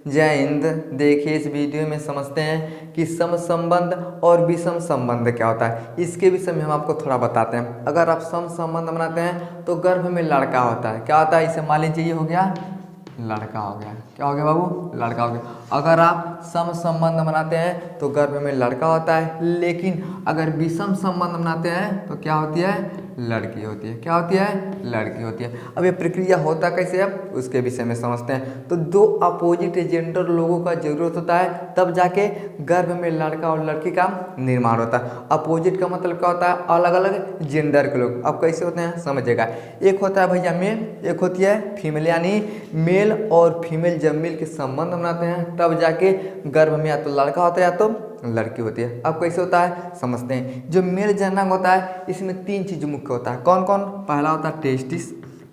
जय हिंद। देखिए इस वीडियो में समझते हैं कि सम संबंध और विषम संबंध क्या होता है। इसके विषय में हम आपको थोड़ा बताते हैं। अगर आप सम संबंध बनाते हैं तो गर्भ में लड़का होता है। क्या होता है, इसे मान लीजिए ये हो गया लड़का हो गया। क्या हो गया बाबू, लड़का हो गया। अगर आप सम संबंध बनाते हैं तो गर्भ में लड़का होता है, लेकिन अगर विषम संबंध बनाते हैं तो क्या होती है, लड़की होती है। क्या होती है, लड़की होती है। अब ये प्रक्रिया होता कैसे है उसके विषय में समझते हैं। तो दो अपोजिट जेंडर लोगों का जरूरत होता है, तब जाके गर्भ में लड़का और लड़की का निर्माण होता है। अपोजिट का मतलब क्या होता है, अलग अलग जेंडर के लोग। अब कैसे होते हैं समझिएगा। एक होता है भैया मेल, एक होती है फीमेल। यानी मेल और फीमेल जब मिल के संबंध बनाते हैं तब जाके गर्भ में या तो लड़का होता है या तो लड़की होती है। अब कैसे होता है समझते हैं। जो मेल जननांग होता है इसमें तीन चीज मुख्य होता है। कौन कौन, पहला होता है टेस्टिस,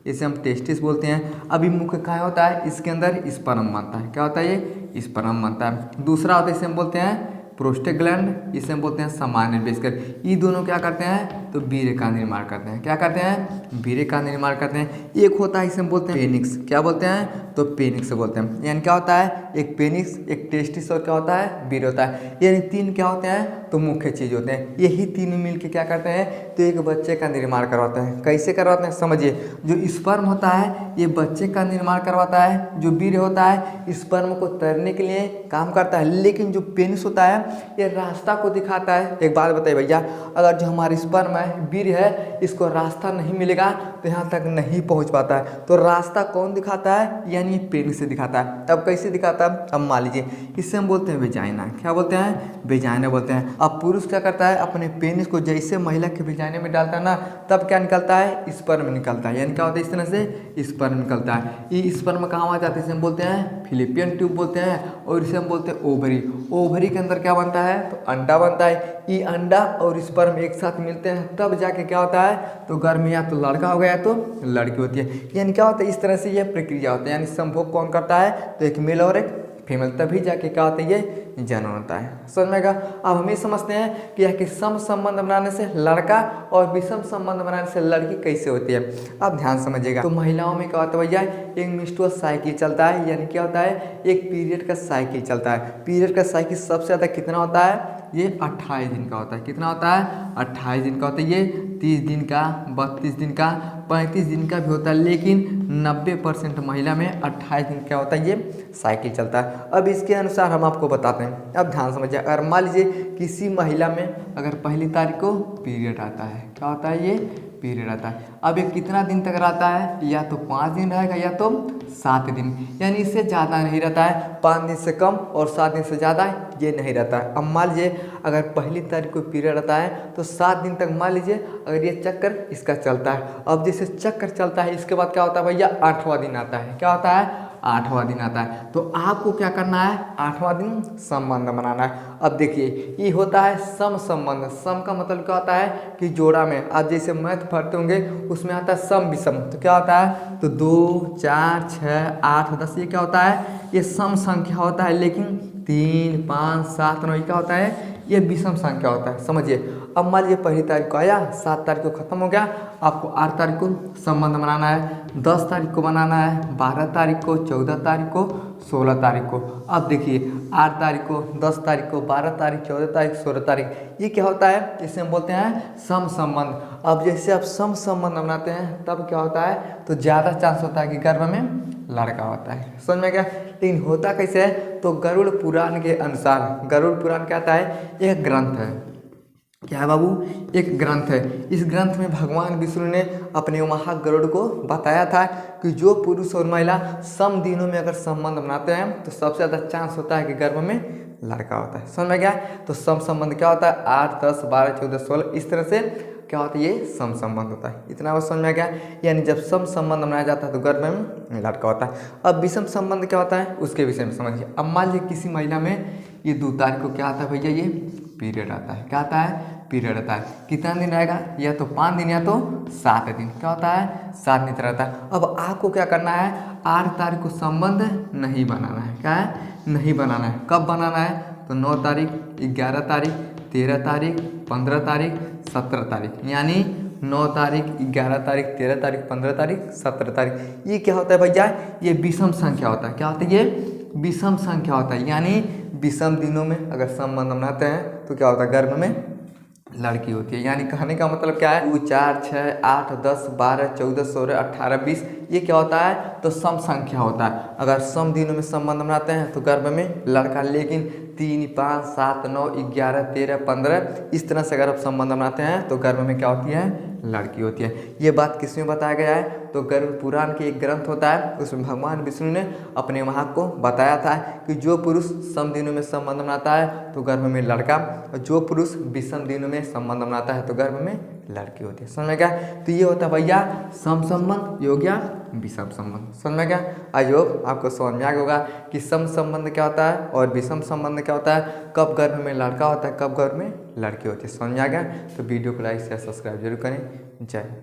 इसे हम टेस्टिस बोलते हैं। अभी मुख्य क्या होता है, इसके अंदर स्पर्म बनता है। क्या होता है, ये स्पर्म बनता है। दूसरा होता है इसे हम बोलते हैं प्रोस्टेग्लैंड, इसे हम बोलते हैं सामान्य बेस्कर। ये दोनों क्या करते हैं तो वीर्य का निर्माण करते हैं। क्या करते हैं, वीर्य का निर्माण करते हैं। एक होता है इसे हम बोलते हैं पेनिक्स। क्या बोलते हैं, तो पेनिक्स बोलते हैं। यानी क्या होता है, एक पेनिक्स, एक टेस्टिस और क्या होता है, वीर्य होता है। यानी तीन क्या होते हैं तो मुख्य चीज होते हैं। यही तीनों मिलके क्या करते हैं तो एक बच्चे का निर्माण करवाते हैं। कैसे करवाते हैं समझिए। जो स्पर्म होता है ये बच्चे का निर्माण करवाता है। जो वीर्य होता है स्पर्म को तैरने के लिए काम करता है, लेकिन जो पेनिस होता है ये रास्ता को दिखाता है। एक बात बताइए भैया, अगर जो हमारी स्पर्म है, वीर्य है, इसको रास्ता नहीं मिलेगा तो यहाँ तक नहीं पहुँच पाता है। तो रास्ता कौन दिखाता है, यानी पेनिस से दिखाता है। अब कैसे दिखाता है, अब मान लीजिए इससे हम बोलते हैं वेजाइना। क्या बोलते हैं, वेजाइना बोलते हैं। अब पुरुष क्या करता है, अपने पेनिस को जैसे महिला के वेजाइना में डालता है ना, तब क्या निकलता है, स्पर्म निकलता है। यानी क्या होता है, इस तरह से स्पर्म निकलता है। ये स्पर्म कहाँ आ जाता है, इसे हम बोलते हैं फिलिपियन ट्यूब बोलते हैं, और इसे हम बोलते हैं ओवरी। ओवरी के अंदर क्या बनता है तो अंडा बनता है। ये अंडा और स्पर्म एक साथ मिलते हैं तब जाके क्या होता है तो गर्भ में या तो लड़का हो गया तो लड़की होती है। यानी क्या होता है, इस तरह से यह प्रक्रिया होता है। यानी संभोग कौन करता है तो एक मेल और एक फीमेल, तभी जाके क्या होता है ये जन्म होता है। समझ में आएगा। अब हम ये समझते हैं कि यह कि सम संबंध बनाने से लड़का और विषम संबंध बनाने से लड़की कैसे होती है। अब ध्यान समझिएगा। तो महिलाओं में क्या होता है भैया, एक मिस्ट्रुअल साइकिल चलता है। यानी क्या होता है, एक पीरियड का साइकिल चलता है। पीरियड का साइकिल सबसे ज़्यादा कितना होता है, ये 28 दिन का होता है। कितना होता है, 28 दिन का होता है। ये 30 दिन का, 32 दिन का, 35 दिन का भी होता है, लेकिन 90% महिला में 28 दिन क्या होता है ये साइकिल चलता है। अब इसके अनुसार हम आपको बताते हैं। अब ध्यान समझिए। अगर मान लीजिए किसी महिला में अगर पहली तारीख को पीरियड आता है, क्या होता है ये पीरियड आता है। अब ये कितना दिन तक रहता है, या तो 5 दिन रहेगा या तो 7 दिन। यानी इससे ज़्यादा नहीं रहता है। 5 दिन से कम और 7 दिन से ज़्यादा ये नहीं रहता है। अब मान लीजिए अगर पहली तारीख को पीरियड आता है तो 7 दिन तक मान लीजिए अगर ये चक्कर इसका चलता है। अब जैसे चक्कर चलता है इसके बाद क्या होता है भैया, 8वां दिन आता है। क्या होता है, 8वां दिन आता है। तो आपको क्या करना है, 8वां दिन संबंध बनाना है। अब देखिए ये होता है सम संबंध। सम का मतलब क्या होता है कि जोड़ा में। आप जैसे मैथ पढ़ते होंगे उसमें आता है सम विषम। तो क्या होता है तो 2, 4, 6, 8, 10 ये क्या होता है, ये सम संख्या होता है। लेकिन 3, 5, 7, 9 क्या होता है, ये विषम संख्या होता है। समझिए। अब मान लीजिए पहली तारीख को आया, 7 तारीख को खत्म हो गया, आपको 8 तारीख को संबंध बनाना है, 10 तारीख को बनाना है, 12 तारीख को, 14 तारीख को, 16 तारीख को। अब देखिए 8 तारीख को, 10 तारीख को, 12 तारीख, 14 तारीख, 16 तारीख, ये क्या होता है, इसे हम बोलते हैं सम संबंध। अब जैसे आप सम संबंध बनाते हैं तब क्या होता है तो ज़्यादा चांस होता है कि गर्भ में लड़का होता है। समझ में क्या। लेकिन होता कैसे है तो गरुड़ पुराण के अनुसार, गरुड़ पुराण क्या आता है, एक ग्रंथ है। क्या है बाबू, एक ग्रंथ है। इस ग्रंथ में भगवान विष्णु ने अपने महागरुड़ को बताया था कि जो पुरुष और महिला सम दिनों में अगर संबंध बनाते हैं तो सबसे ज़्यादा चांस होता है कि गर्भ में लड़का होता है। समझ में गया। तो सम संबंध क्या होता है, 8, 10, 12, 14, 16 इस तरह से क्या होता है ये सम संबंध होता है। इतना बात समझ में आ गया। यानी जब सम संबंध बनाया जाता है तो गर्भ में लड़का होता है। अब विषम संबंध क्या होता है उसके विषय में समझिए। अब मान लीजिए किसी महिला में ये 2 तारीख को क्या आता है भैया, ये पीरियड आता है। क्या आता है, पीरियड आता है। कितना दिन रहेगा, या तो 5 दिन या तो 7 दिन। क्या होता है, 7 दिन रहता है। अब आपको क्या करना है, 8 तारीख को संबंध नहीं बनाना है। क्या है, नहीं बनाना है। कब बनाना है तो 9 तारीख, 11 तारीख, 13 तारीख, 15 तारीख, 17 तारीख। यानी 9 तारीख, 11 तारीख, 13 तारीख, 15 तारीख, 17 तारीख। ये क्या होता है भैया, ये विषम संख्या होता है। क्या होता है ये विषम संख्या होता है, यानी विषम दिनों में अगर संबंध बनाते हैं तो क्या होता है, गर्भ में लड़की होती है। यानी कहने का मतलब क्या है, 2 4 6 8 10 12 14 16 18 20 ये क्या होता है, तो सम संख्या होता है। अगर सम दिनों में संबंध बनाते हैं तो गर्भ में लड़का, लेकिन 3 5 7 9 11 13 15 इस तरह से अगर आप संबंध बनाते हैं तो गर्भ में क्या होती है, लड़की होती है। ये बात किसमें बताया गया है, तो गर्भ पुराण के एक ग्रंथ होता है, उसमें भगवान विष्णु ने अपने वहाँ को बताया था कि जो पुरुष सम दिनों में संबंध बनाता है तो गर्भ में लड़का, और जो पुरुष विषम दिनों में संबंध बनाता है तो गर्भ में लड़की होती है। समझ में क्या, तो ये होता है भैया सम संबंध, योग या विषम संबंध। समझ में क्या, आई होप आपको समझ में आ गया होगा कि सम संबंध क्या होता है और विषम संबंध क्या होता है, कब गर्भ में लड़का होता है, कब गर्भ में लड़की होती है। समझ में आ गया, तो वीडियो को लाइक शेयर सब्सक्राइब जरूर करें। जय।